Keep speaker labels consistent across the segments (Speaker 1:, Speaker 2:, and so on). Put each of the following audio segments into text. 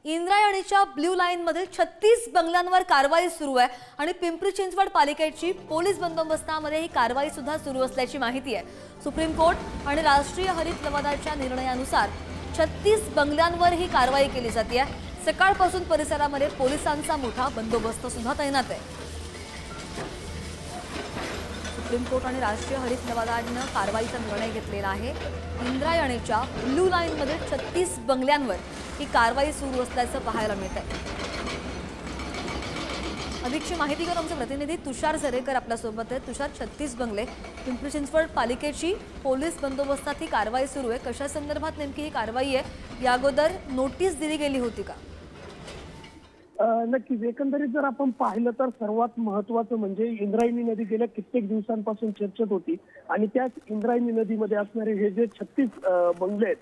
Speaker 1: इंद्रायणीच्या blue line मधील 36 बंगल्यांवर कारवाई सुरू आहे आणि पिंपरी चिंचवड पालिकेची पोलीस बंदोबस्तामध्ये ही कारवाई सुद्धा सुरू असल्याची माहिती आहे। सुप्रीम कोर्ट आणि राष्ट्रीय हरित लवादाच्या निर्णयानुसार 36 बंगल्यांवर ही कारवाई केली जाते। सकाळपासून परिसरामध्ये पोलिसांचा मोठा बंदोबस्त सुद्धा तैनात आहे। सुप्रीम कोर्ट आणि राष्ट्रीय हरित लवादाने कारवाईचा निर्णय घेतलेला आहे। इंद्रायणीच्या ब्ल्यू लाईन मध्ये 36 बंगल्यांवर ही कारवाई सुरू असल्याचं पाहायला मिळतंय। अधिकची माहिती घेऊन आमचे प्रतिनिधी तुषार झरेकर आपल्या सोबत आहेत। तुषार, 36 बंगले, पिंपरी चिंचवड पालिकेची पोलीस बंदोबस्तात ही कारवाई सुरू आहे। कशा संदर्भात नेमकी ही कारवाई आहे? या अगोदर नोटीस दिली गेली होती का?
Speaker 2: नक्कीच, एकंदरीत जर आपण पाहिलं तर सर्वात महत्त्वाचं म्हणजे इंद्रायणी नदी गेल्या कित्येक दिवसांपासून चर्चेत होती आणि त्याच इंद्रायणी नदीमध्ये असणारे हे जे 36 बंगले आहेत,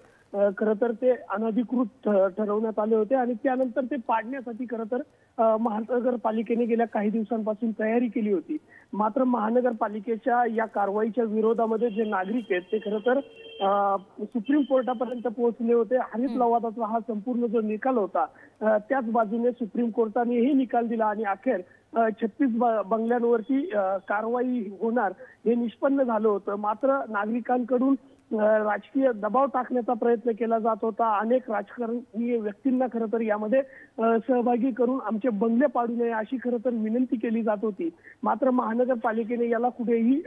Speaker 2: खरं तर ते अनधिकृत ठरवण्यात आले होते आणि त्यानंतर ते पाडण्यासाठी खरं तर महानगरपालिकेने गेल्या काही दिवसांपासून तयारी केली होती। मात्र महानगरपालिकेच्या या कारवाईच्या विरोधामध्ये जे नागरिक आहेत ते खरं तर सुप्रीम कोर्टापर्यंत पोहोचले होते। हरित लवादाचा हा संपूर्ण जो निकाल होता त्याच बाजूने सुप्रीम कोर्टानेही निकाल दिला आणि अखेर 36 बंगल्यांवरती कारवाई होणार हे निष्पन्न झालं होतं। मात्र नागरिकांकडून राजकीय दबाव टाकण्याचा प्रयत्न केला जात होता। अनेक राजकारणी व्यक्तींना खरं तर यामध्ये सहभागी करून आमचे बंगले पाडू नये अशी खरं तर विनंती केली जात होती। मात्र महानगरपालिकेने याला कुठेही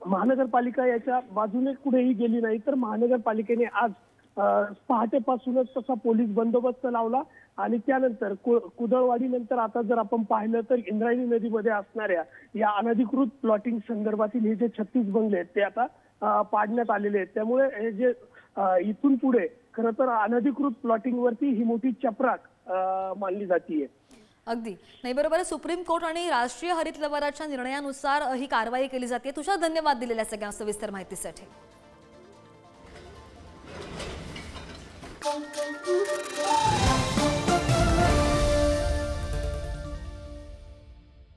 Speaker 2: महानगरपालिका याच्या बाजूने कुठेही गेली नाही, तर महानगरपालिकेने आज पहाटेपासूनच तसा पोलीस बंदोबस्त लावला आणि त्यानंतर कुदळवाडी नंतर आता जर आपण पाहिलं तर इंद्रायणी नदीमध्ये असणाऱ्या या अनधिकृत प्लॉटिंग संदर्भातील हे जे 36 बंगले आहेत ते आता पाडण्यात आलेले आहेत। त्यामुळे हे जे इथून पुढे खरं तर अनधिकृत प्लॉटिंग वरती ही मोठी चपराक मानली जाते।
Speaker 1: अगदी नाही, बरोबर। सुप्रीम कोर्ट आणि राष्ट्रीय हरित लवादाच्या निर्णयानुसार ही कारवाई केली जाते। तुझा धन्यवाद दिलेल्या सगळ्या सविस्तर माहितीसाठी।
Speaker 3: Thank you.